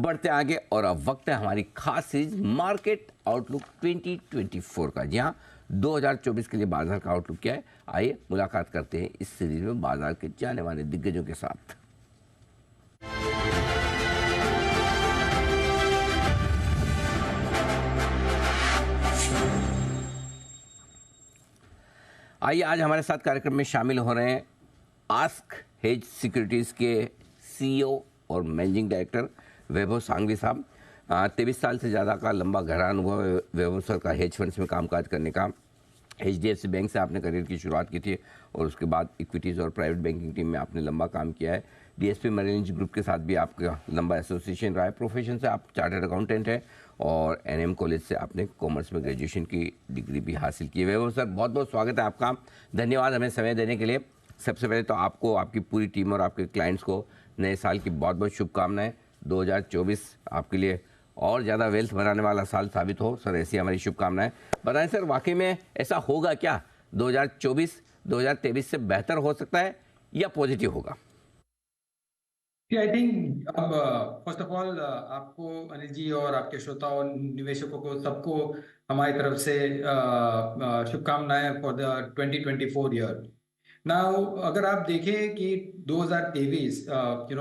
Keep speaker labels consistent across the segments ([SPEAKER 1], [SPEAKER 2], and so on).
[SPEAKER 1] बढ़ते आगे और अब वक्त है हमारी खास सीरीज मार्केट आउटलुक 2024 का। जी हाँ, 2024 के लिए बाजार का आउटलुक क्या है, आइए मुलाकात करते हैं इस सीरीज में बाजार के जाने माने दिग्गजों के साथ। आइए आज हमारे साथ कार्यक्रम में शामिल हो रहे हैं आस्क हेज सिक्योरिटीज के सीईओ और मैनेजिंग डायरेक्टर वैभव सांघवी साहब। 23 साल से ज़्यादा का लंबा गहरा अनुभव है वैभव सर का हेज फंड्स में कामकाज करने का। HDFC बैंक से आपने करियर की शुरुआत की थी और उसके बाद इक्विटीज़ और प्राइवेट बैंकिंग टीम में आपने लंबा काम किया है। DSP मरीन लिंच ग्रुप के साथ भी आपका लंबा एसोसिएशन रहा है। प्रोफेशन से आप चार्टर्ड अकाउंटेंट हैं और NM कॉलेज से आपने कॉमर्स में ग्रेजुएशन की डिग्री भी हासिल की है। वैभव सर, बहुत बहुत स्वागत है आपका, धन्यवाद हमें समय देने के लिए। सबसे पहले तो आपको, आपकी पूरी टीम और आपके क्लाइंट्स को नए साल की बहुत बहुत शुभकामनाएं। 2024 आपके लिए और ज़्यादा वेल्थ बनाने वाला साल साबित हो सर, ऐसी हमारी शुभकामनाएं। बताएं सर, वाकई में ऐसा होगा क्या? 2024 2023 से बेहतर हो सकता है या पॉजिटिव होगा?
[SPEAKER 2] आई थिंक अब फर्स्ट ऑफ ऑल आपको अनिल जी और आपके श्रोताओं निवेशकों को सबको हमारी तरफ से शुभकामनाएं फॉर द 2024 ईयर। नाउ अगर आप देखें कि 2023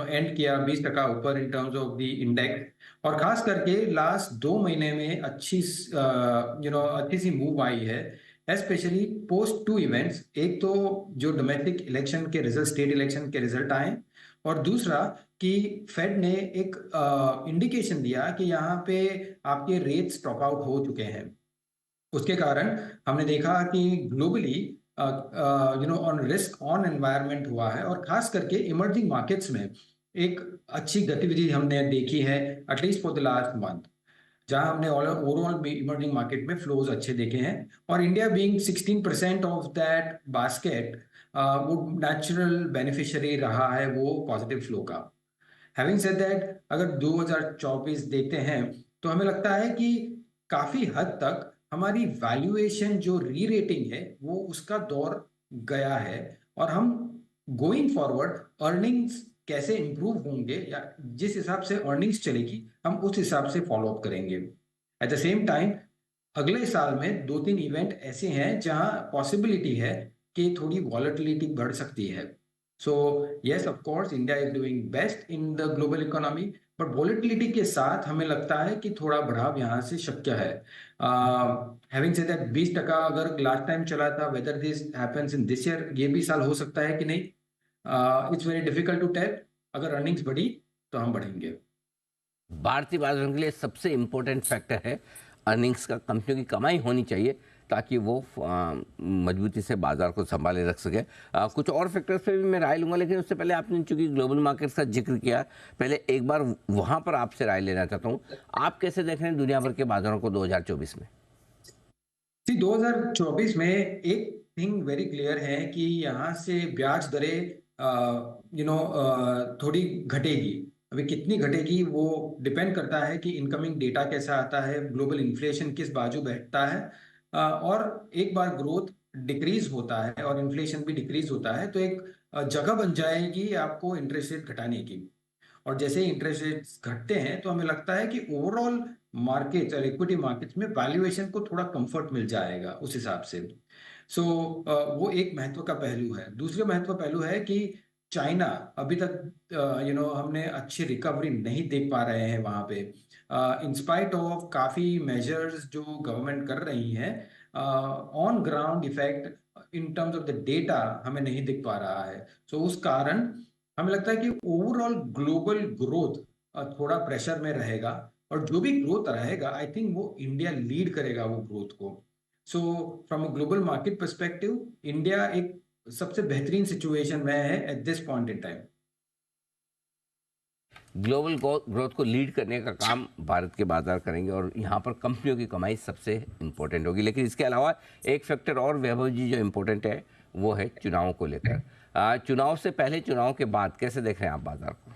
[SPEAKER 2] एंड किया 20% ऊपर in terms of the index, और खास करके लास्ट 2 महीने में अच्छी सी मूव आई है, स्पेशली पोस्ट टू इवेंट्स। एक तो जो डोमेस्टिक इलेक्शन के रिजल्ट, स्टेट इलेक्शन के रिजल्ट आए, और दूसरा कि फेड ने एक इंडिकेशन दिया कि यहाँ पे आपके रेट्स टॉप आउट हो चुके हैं। उसके कारण हमने देखा कि globally on risk on environment हुआ है, और खास करके इमर्जिंग मार्केट्स में एक अच्छी गतिविधि हमने देखी है at least for the last month, जहां हमने ओवरऑल इमर्जिंग मार्केट में फ्लोज अच्छे देखे हैं। और India being 16% of that basket, वो नेचुरल बेनिफिशियरी रहा है वो पॉजिटिव फ्लो का। हैविंग सेड दैट, अगर 2024 देखते हैं तो हमें लगता है कि काफी हद तक हमारी वैल्यूएशन जो री रेटिंग है वो उसका दौर गया है, और हम गोइंग फॉरवर्ड अर्निंग्स कैसे इंप्रूव होंगे या जिस हिसाब से अर्निंग्स चलेगी हम उस हिसाब से फॉलो अप करेंगे। एट द सेम टाइम अगले साल में 2-3 इवेंट ऐसे हैं जहां पॉसिबिलिटी है कि थोड़ी वॉलेटिलिटी बढ़ सकती है। So yes, of course India is doing best in the global economy, but volatility के साथ हमें लगता है कि थोड़ा बढ़ाव यहाँ से शक्य है। हैविंग सेड दैट 20% अगर लास्ट टाइम चला था, whether this happens in this year, ये भी साल हो सकता है कि नहीं, it's very difficult to tell. अगर अर्निंग्स बढ़ी तो हम बढ़ेंगे।
[SPEAKER 1] भारतीय बाजारों के लिए सबसे इम्पोर्टेंट फैक्टर है अर्निंग्स का। कंपनियों की कमाई होनी चाहिए ताकि वो मजबूती से बाजार को संभाले रख सके। कुछ और फैक्टर्स पे भी मैं राय लूँगा, लेकिन उससे पहले आपने चूंकि ग्लोबल मार्केट्स का जिक्र किया, पहले एक बार वहाँ पर आपसे राय लेना चाहता हूँ। आप कैसे देख रहे हैं दुनिया भर के बाजारों को 2024 में?
[SPEAKER 2] 2024 में एक थिंग वेरी क्लियर है कि यहाँ से ब्याज दरें थोड़ी घटेगी। अभी कितनी घटेगी वो डिपेंड करता है कि इनकमिंग डेटा कैसा आता है, ग्लोबल इन्फ्लेशन किस बाजू बैठता है, और एक बार ग्रोथ डिक्रीज होता है और इन्फ्लेशन भी डिक्रीज होता है तो एक जगह बन जाएगी आपको इंटरेस्ट रेट घटाने की। और जैसे ही इंटरेस्ट रेट्स घटते हैं तो हमें लगता है कि ओवरऑल मार्केट और इक्विटी मार्केट्स में वैल्यूएशन को थोड़ा कंफर्ट मिल जाएगा उस हिसाब से। सो वो एक महत्व का पहलू है। दूसरे महत्व पहलू है कि चाइना अभी तक हमने अच्छी रिकवरी नहीं देख पा रहे हैं वहां पे, इंस्पाइट ऑफ काफी मेजर्स जो गवर्नमेंट कर रही है, on ground effect in terms of the data हमें नहीं दिख पा रहा है। सो उस कारण हमें लगता है कि ओवरऑल ग्लोबल ग्रोथ थोड़ा प्रेशर में रहेगा, और जो भी ग्रोथ रहेगा आई थिंक वो इंडिया लीड करेगा वो ग्रोथ को। So from a global market perspective India एक सबसे बेहतरीन सिचुएशन में है eight this point in time.
[SPEAKER 1] Global growth को लीड करने का काम भारत के बाजार करेंगे और यहाँ पर कंपनियों की कमाई सबसे इम्पोर्टेंट होगी। लेकिन इसके अलावा एक फैक्टर और वैभव जी जो इम्पोर्टेंट है वो है चुनाव को लेकर। चुनाव से पहले, चुनाव के बाद कैसे देख रहे हैं आप बाजार को?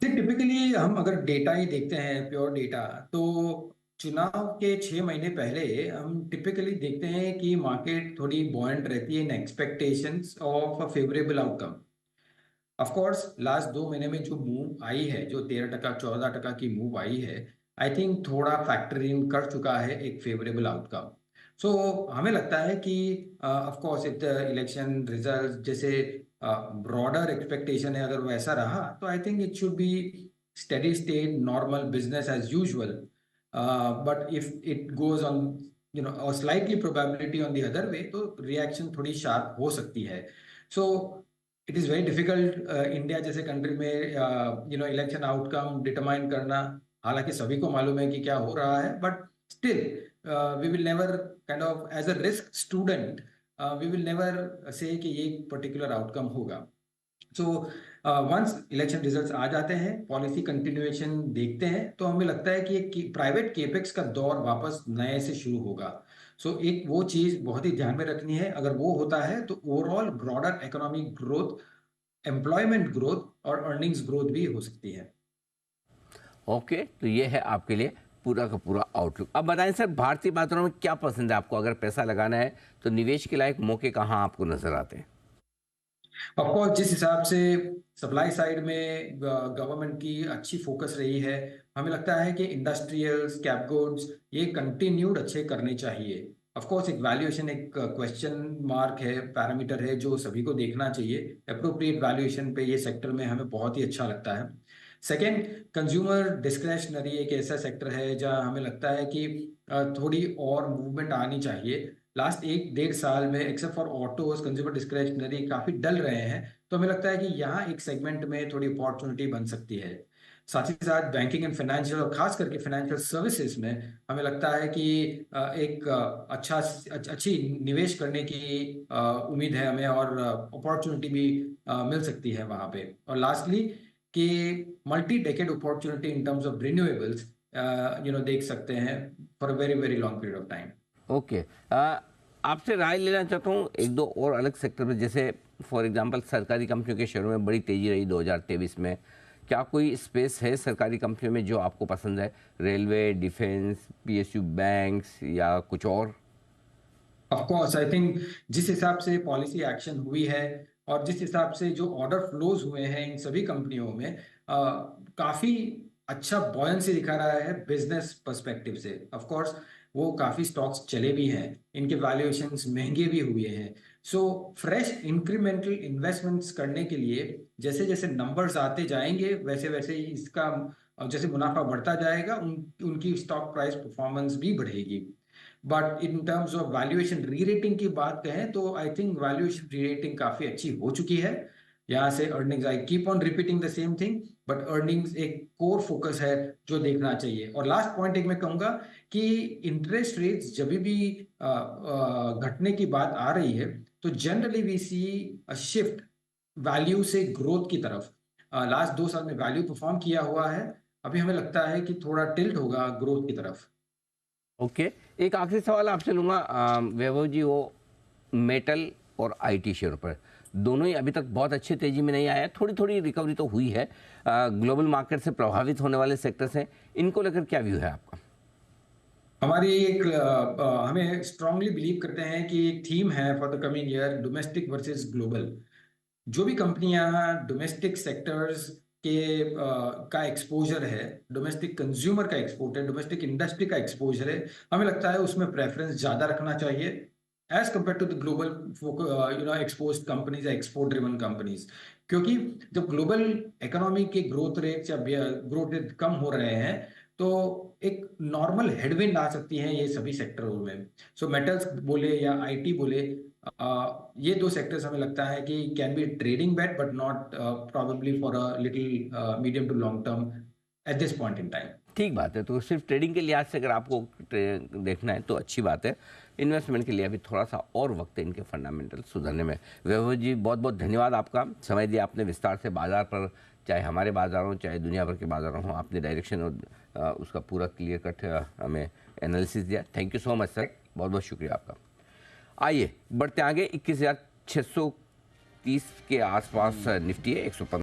[SPEAKER 2] टिपिकली हम अगर डेटा ही देखते हैं, प्योर डेटा, तो चुनाव के 6 महीने पहले हम टिपिकली देखते हैं कि मार्केट थोड़ी बॉयंट रहती है in expectations of a favourable outcome. Of course last 2 महीने में जो मूव आई है, जो 13% 14% की मूव आई है, आई थिंक थोड़ा फैक्टर इन कर चुका है एक फेवरेबल आउटकम। सो हमें लगता है कि ऑफ कोर्स इलेक्शन रिजल्ट जैसे ब्रॉडर एक्सपेक्टेशन है, अगर वैसा रहा तो I think it should be steady state normal business as usual. But if it goes on slightly probability on the other way, तो रिएक्शन थोड़ी शार्प हो सकती है। So it is very difficult India जैसे कंट्री में election outcome determine करना। हालांकि सभी को मालूम है कि क्या हो रहा है, but still we will never kind of as a risk student we will never say कि ये पर्टिकुलर आउटकम होगा। सो वंस इलेक्शन रिजल्ट्स आ जाते हैं, पॉलिसी कंटिन्यूएशन देखते हैं, तो हमें लगता है कि एक प्राइवेट केपेक्स का दौर वापस नए से शुरू होगा। सो एक वो चीज बहुत ही ध्यान में रखनी है, अगर वो होता है तो overall broader economic growth, employment growth और अर्निंग्स ग्रोथ भी हो सकती है।
[SPEAKER 1] ओके, तो ये है आपके लिए पूरा का पूरा आउटलुक। अब बताएं सर, भारतीय बाजारों में क्या पसंद है आपको? अगर पैसा लगाना है तो निवेश के लायक मौके कहाँ आपको नजर आते हैं?
[SPEAKER 2] ऑफकोर्स जिस हिसाब से सप्लाई साइड में गवर्नमेंट की अच्छी फोकस रही है, हमें लगता है कि इंडस्ट्रियल्स, कैप गुड्स ये कंटिन्यूड अच्छे करने चाहिए। ऑफकोर्स एक वैल्यूएशन एक क्वेश्चन मार्क है, पैरामीटर है जो सभी को देखना चाहिए। अप्रोप्रिएट वैल्यूएशन पे ये सेक्टर में हमें बहुत ही अच्छा लगता है। सेकेंड, कंज्यूमर डिस्क्रेशनरी एक ऐसा सेक्टर है जहां हमें लगता है कि थोड़ी और मूवमेंट आनी चाहिए। लास्ट 1 डेढ़ साल में except for autos, consumer discretionary काफी डल रहे हैं, तो हमें लगता है कि यहाँ एक सेगमेंट में थोड़ी अपॉर्चुनिटी बन सकती है। साथ ही साथ बैंकिंग एंड फाइनेंशियल और खास करके फाइनेंशियल सर्विसेज में हमें लगता है कि एक अच्छी निवेश करने की उम्मीद है हमें, और अपॉर्चुनिटी भी मिल सकती है वहाँ पे। और लास्टली कि multi decade opportunity in terms of renewables देख सकते हैं for a very very long period of time.
[SPEAKER 1] Okay, आपसे राय लेना चाहता हूँ एक दो और अलग सेक्टर में, जैसे फॉर एग्जांपल सरकारी कंपनियों के शेयरों में बड़ी तेजी रही 2023 में। क्या कोई स्पेस है सरकारी कंपनियों में जो आपको पसंद है? रेलवे, डिफेंस, पीएसयू बैंक्स या कुछ और?
[SPEAKER 2] ऑफ कोर्स आई थिंक जिस हिसाब से पॉलिसी एक्शन हुई है और जिस हिसाब से जो ऑर्डर फ्लोज हुए हैं इन सभी कंपनियों में, काफी अच्छा बॉयंसी दिखा रहा है बिजनेस पर्सपेक्टिव से। ऑफ कोर्स वो काफी स्टॉक्स चले भी हैं, इनके वैल्यूएशंस महंगे भी हुए हैं। सो फ्रेश इंक्रीमेंटल इन्वेस्टमेंट्स करने के लिए जैसे जैसे नंबर्स आते जाएंगे, वैसे वैसे ही इसका जैसे मुनाफा बढ़ता जाएगा, उनकी स्टॉक प्राइस परफॉर्मेंस भी बढ़ेगी। But in terms of valuation री रेटिंग की बात कहें तो आई थिंक वैल्यूएशन री रेटिंग काफी अच्छी हो चुकी है। यहाँ से earnings, I keep on repeating the same thing, but earnings एक कोर फोकस है जो देखना चाहिए। और लास्ट पॉइंट एक मैं कहूंगा कि इंटरेस्ट रेट्स जब भी घटने की बात आ रही है, तो generally we see a shift value से ग्रोथ की तरफ। लास्ट 2 साल में वैल्यू परफॉर्म किया हुआ है, अभी हमें लगता है कि थोड़ा टिल्ट होगा ग्रोथ की तरफ।
[SPEAKER 1] ओके, एक आखिरी सवाल आपसे लूँगा वैभव जी, वो मेटल और आईटी शेयर पर दोनों ही अभी तक बहुत अच्छी तेजी में नहीं आया, थोड़ी थोड़ी रिकवरी तो हुई है। ग्लोबल मार्केट से प्रभावित होने वाले सेक्टर्स हैं, इनको लेकर क्या व्यू है आपका?
[SPEAKER 2] हमारी एक हमें स्ट्रांगली बिलीव करते हैं कि एक थीम है for the coming year, domestic versus global. जो भी कंपनियां डोमेस्टिक सेक्टर्स के का एक्सपोजर है, डोमेस्टिक कंज्यूमर का एक्सपोर्ट है, डोमेस्टिक इंडस्ट्री का एक्सपोजर है, हमें लगता है उसमें प्रेफरेंस ज्यादा रखना चाहिए as compare to the global expose companies या एक्सपोर्ट ड्रिवन कंपनीज। क्योंकि जब ग्लोबल इकोनॉमी के ग्रोथ रेट या ग्रोथ रेट कम हो रहे हैं, तो एक नॉर्मल हेडविंड आ सकती है ये सभी सेक्टरों में। सो मेटल्स बोले या आईटी बोले, ये दो सेक्टर्स हमें लगता है कि can be trading bet, but not probably for a little medium to long term at this point in time.
[SPEAKER 1] ठीक बात है, तो सिर्फ ट्रेडिंग के लिहाज से अगर आपको देखना है तो अच्छी बात है। इन्वेस्टमेंट के लिए अभी थोड़ा सा और वक्त है इनके फंडामेंटल सुधरने में। वैभव जी, बहुत बहुत धन्यवाद आपका, समय दिया आपने विस्तार से बाजार पर, चाहे हमारे बाजार हों चाहे दुनिया भर के बाजार हों, आपने डायरेक्शन और उसका पूरा क्लियर कट हमें एनालिसिस दिया। Thank you so much sir, बहुत बहुत शुक्रिया आपका। आइए बढ़ते आगे, 21,630 के आसपास निफ्टी है, 115